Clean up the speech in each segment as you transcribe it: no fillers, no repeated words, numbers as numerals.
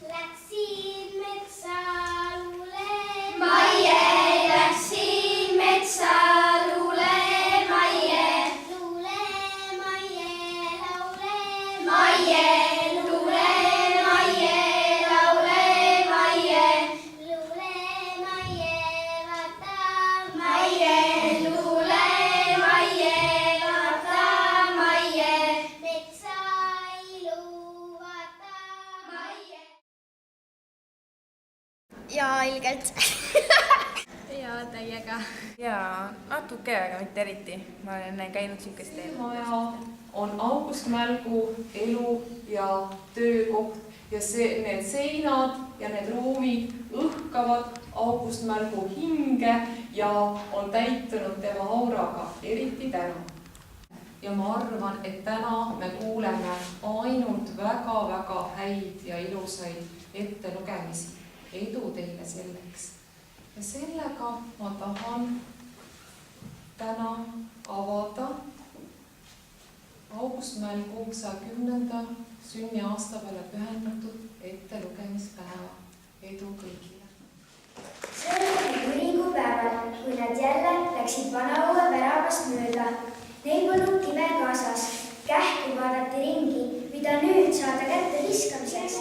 Läksin metsälulle, Maie, läksin metsälulle, Maie. Luule, Maie, laule, Maie. Luule, Maie, laule, Maie. Luule, Maie, vaata, Maie. Luule, Maie, vaata, Maie. Metsa ilu, vaata, Maie. Jaa, ilgelt. Jaa, täiega. Jaa, natuke, aga mitte eriti. Ma olen enne käinud siukest teel. maja on August Mälgu elu ja töökoht ja need seinad ja need ruumid õhkavad August Mälgu hinge ja on täitunud tema auraga, eriti täna. Ja ma arvan, et täna me kuuleme ainult väga-väga häid ja ilusaid ettelugemisi. Edu teile selleks. Ja sellega ma tahan täna avada August Mälgu 110. sünniaastapäevale pühendatud ettelugemispäeva. Edu kõigile! See oli kuningupäeval, kui nad jälle läksid vanaõue väravast mööda. Neil polnud kive kaasas. Kähku vaadati ringi, mida nüüd saada kätte viskamiseks.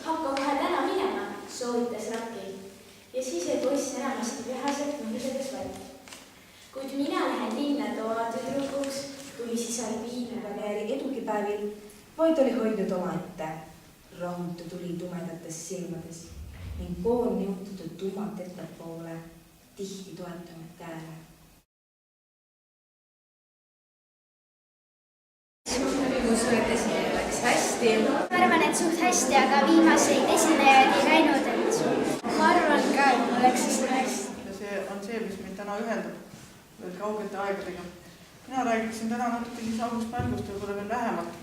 Hakka kohe täna minema, soovitas Raki. Ja siis ei poiss enamasti vihaselt nuhisedes välja. Kuid mina lähen linna toatüdrukuks, tuli sisal viinapäevi edukipäevil, vaid oli hoidnud omaette. Rahutu tuli tumedates silmades ning pool niutatud tummalt ettepoole, tihti toetanud käele. Kus nüüd esineja läks hästi? Ma arvan, et suht hästi, aga viimaseid esinejaid ei näinud, et ma arvan ka, et mul läks üsna hästi. Ja see on see, mis meid täna ühendab veel kaugete aegadega. Mina räägiksin täna natuke siis August Mälgust võib-olla veel lähemalt.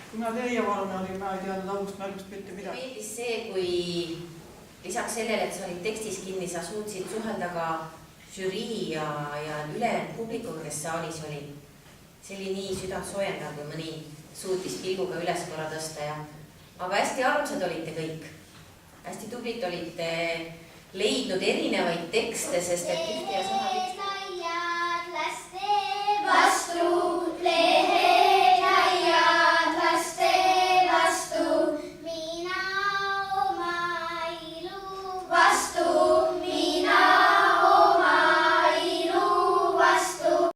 Kui mina teie vanune olin, ma ei teadnud August Mälgust mitte midagi. Meeldis see, kui lisaks sellele, et sa olid tekstis kinni, sa suutsid suhelda ka žürii ja ülejäänud publikuga, kes saalis oli. See oli nii südant soojendav, kui mõni suutis pilguga üles korra tõsta. Aga hästi armsad olite kõik. Hästi tublid olite leidnud erinevaid tekste, sest et tihti ja sõna vastu